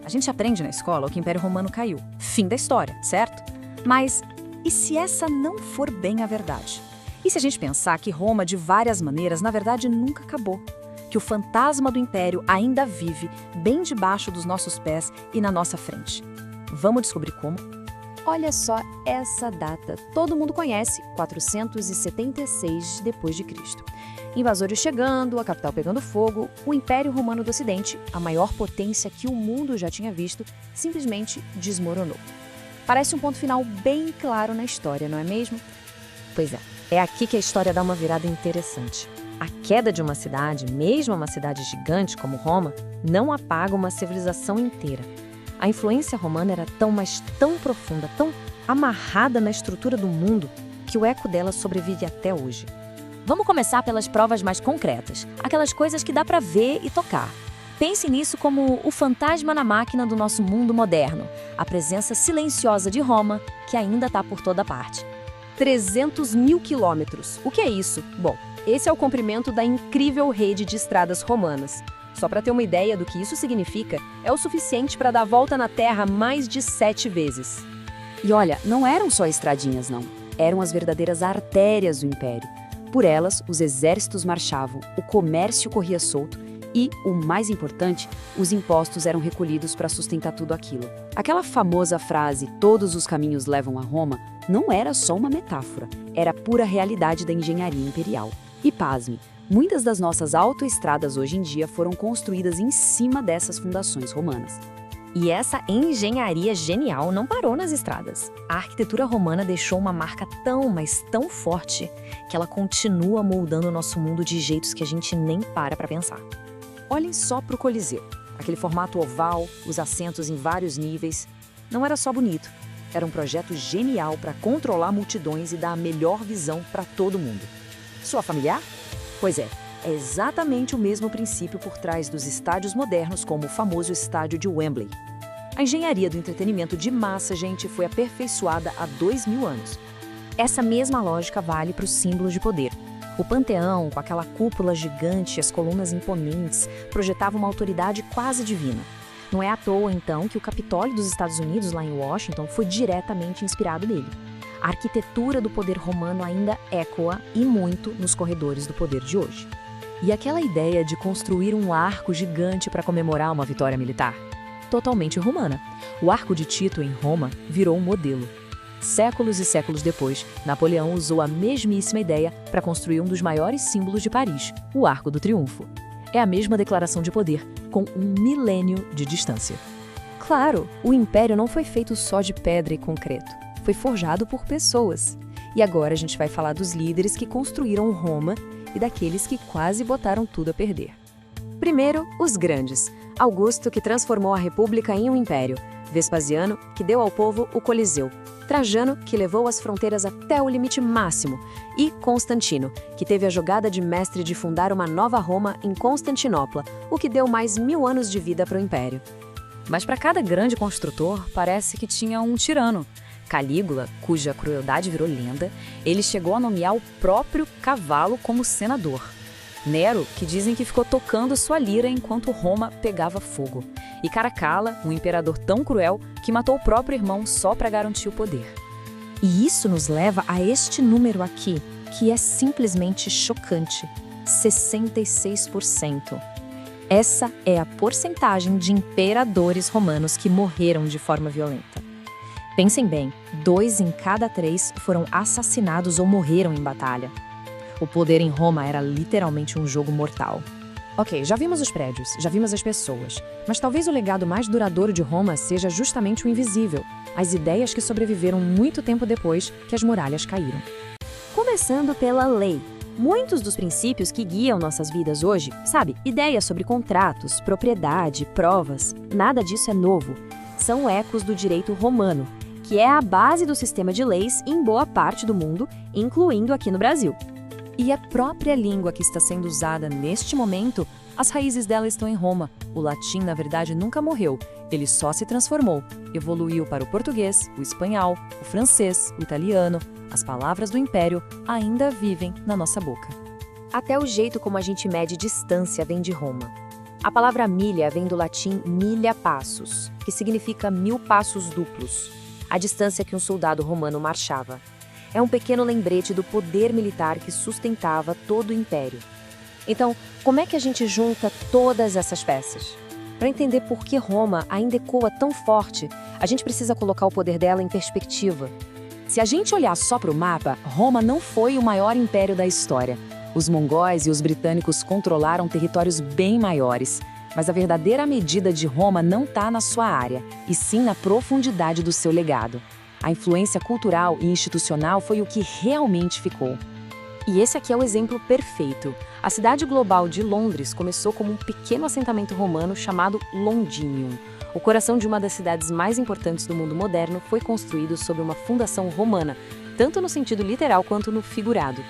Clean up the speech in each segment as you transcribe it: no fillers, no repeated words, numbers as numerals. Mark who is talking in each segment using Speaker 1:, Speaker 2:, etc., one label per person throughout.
Speaker 1: A gente aprende na escola que o Império Romano caiu. Fim da história, certo? Mas e se essa não for bem a verdade? E se a gente pensar que Roma, de várias maneiras, na verdade nunca acabou? Que o fantasma do Império ainda vive bem debaixo dos nossos pés e na nossa frente. Vamos descobrir como?
Speaker 2: Olha só essa data. Todo mundo conhece, 476 depois de Cristo. Invasores chegando, a capital pegando fogo, o Império Romano do Ocidente, a maior potência que o mundo já tinha visto, simplesmente desmoronou. Parece um ponto final bem claro na história, não é mesmo?
Speaker 3: Pois é aqui que a história dá uma virada interessante. A queda de uma cidade, mesmo uma cidade gigante como Roma, não apaga uma civilização inteira. A influência romana era tão, mas tão profunda, tão amarrada na estrutura do mundo, que o eco dela sobrevive até hoje.
Speaker 4: Vamos começar pelas provas mais concretas, aquelas coisas que dá para ver e tocar. Pense nisso como o fantasma na máquina do nosso mundo moderno, a presença silenciosa de Roma, que ainda está por toda parte.
Speaker 2: 300 mil quilômetros. O que é isso? Bom, esse é o comprimento da incrível rede de estradas romanas. Só para ter uma ideia do que isso significa, é o suficiente para dar a volta na Terra mais de 7 vezes. E olha, não eram só estradinhas, não. Eram as verdadeiras artérias do Império. Por elas, os exércitos marchavam, o comércio corria solto e, o mais importante, os impostos eram recolhidos para sustentar tudo aquilo. Aquela famosa frase, todos os caminhos levam a Roma, não era só uma metáfora, era a pura realidade da engenharia imperial. E pasme, muitas das nossas autoestradas hoje em dia foram construídas em cima dessas fundações romanas.
Speaker 4: E essa engenharia genial não parou nas estradas. A arquitetura romana deixou uma marca tão, mas tão forte, que ela continua moldando o nosso mundo de jeitos que a gente nem para pensar.
Speaker 2: Olhem só para o Coliseu. Aquele formato oval, os assentos em vários níveis. Não era só bonito, era um projeto genial para controlar multidões e dar a melhor visão para todo mundo. Soa familiar? Pois é exatamente o mesmo princípio por trás dos estádios modernos, como o famoso estádio de Wembley. A engenharia do entretenimento de massa, gente, foi aperfeiçoada há 2000 anos.
Speaker 4: Essa mesma lógica vale para os símbolos de poder. O Panteão, com aquela cúpula gigante e as colunas imponentes, projetava uma autoridade quase divina. Não é à toa, então, que o Capitólio dos Estados Unidos, lá em Washington, foi diretamente inspirado nele. A arquitetura do poder romano ainda ecoa, e muito, nos corredores do poder de hoje.
Speaker 3: E aquela ideia de construir um arco gigante para comemorar uma vitória militar? Totalmente romana. O Arco de Tito, em Roma, virou um modelo. Séculos e séculos depois, Napoleão usou a mesmíssima ideia para construir um dos maiores símbolos de Paris, o Arco do Triunfo. É a mesma declaração de poder, com 1 milênio de distância.
Speaker 2: Claro, o Império não foi feito só de pedra e concreto. Foi forjado por pessoas. E agora a gente vai falar dos líderes que construíram Roma e daqueles que quase botaram tudo a perder. Primeiro, os grandes. Augusto, que transformou a República em um império. Vespasiano, que deu ao povo o Coliseu. Trajano, que levou as fronteiras até o limite máximo. E Constantino, que teve a jogada de mestre de fundar uma nova Roma em Constantinopla, o que deu mais 1000 anos de vida para o império.
Speaker 1: Mas para cada grande construtor, parece que tinha um tirano. Calígula, cuja crueldade virou lenda, ele chegou a nomear o próprio cavalo como senador. Nero, que dizem que ficou tocando sua lira enquanto Roma pegava fogo. E Caracalla, um imperador tão cruel que matou o próprio irmão só para garantir o poder.
Speaker 4: E isso nos leva a este número aqui, que é simplesmente chocante: 66%. Essa é a porcentagem de imperadores romanos que morreram de forma violenta. Pensem bem, 2 em cada 3 foram assassinados ou morreram em batalha. O poder em Roma era literalmente um jogo mortal.
Speaker 2: Ok, já vimos os prédios, já vimos as pessoas, mas talvez o legado mais duradouro de Roma seja justamente o invisível, as ideias que sobreviveram muito tempo depois que as muralhas caíram. Começando pela lei. Muitos dos princípios que guiam nossas vidas hoje, sabe, ideias sobre contratos, propriedade, provas, nada disso é novo. São ecos do direito romano, que é a base do sistema de leis em boa parte do mundo, incluindo aqui no Brasil. E a própria língua que está sendo usada neste momento, as raízes dela estão em Roma. O latim, na verdade, nunca morreu, ele só se transformou. Evoluiu para o português, o espanhol, o francês, o italiano. As palavras do Império ainda vivem na nossa boca. Até o jeito como a gente mede distância vem de Roma.
Speaker 4: A palavra milha vem do latim milha passus, que significa 1000 passos duplos, a distância que um soldado romano marchava. É um pequeno lembrete do poder militar que sustentava todo o império. Então, como é que a gente junta todas essas peças? Para entender por que Roma ainda ecoa tão forte, a gente precisa colocar o poder dela em perspectiva.
Speaker 2: Se a gente olhar só para o mapa, Roma não foi o maior império da história. Os mongóis e os britânicos controlaram territórios bem maiores. Mas a verdadeira medida de Roma não está na sua área, e sim na profundidade do seu legado. A influência cultural e institucional foi o que realmente ficou.
Speaker 4: E esse aqui é o exemplo perfeito. A cidade global de Londres começou como um pequeno assentamento romano chamado Londinium. O coração de uma das cidades mais importantes do mundo moderno foi construído sob uma fundação romana, tanto no sentido literal quanto no figurado.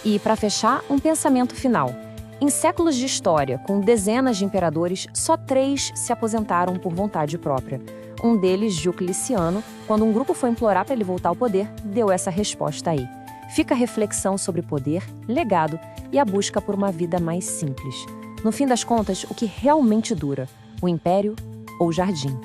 Speaker 2: E, para fechar, um pensamento final. Em séculos de história, com dezenas de imperadores, só 3 se aposentaram por vontade própria. Um deles, Diocleciano, quando um grupo foi implorar para ele voltar ao poder, deu essa resposta aí. Fica a reflexão sobre poder, legado e a busca por uma vida mais simples. No fim das contas, o que realmente dura? O império ou o jardim?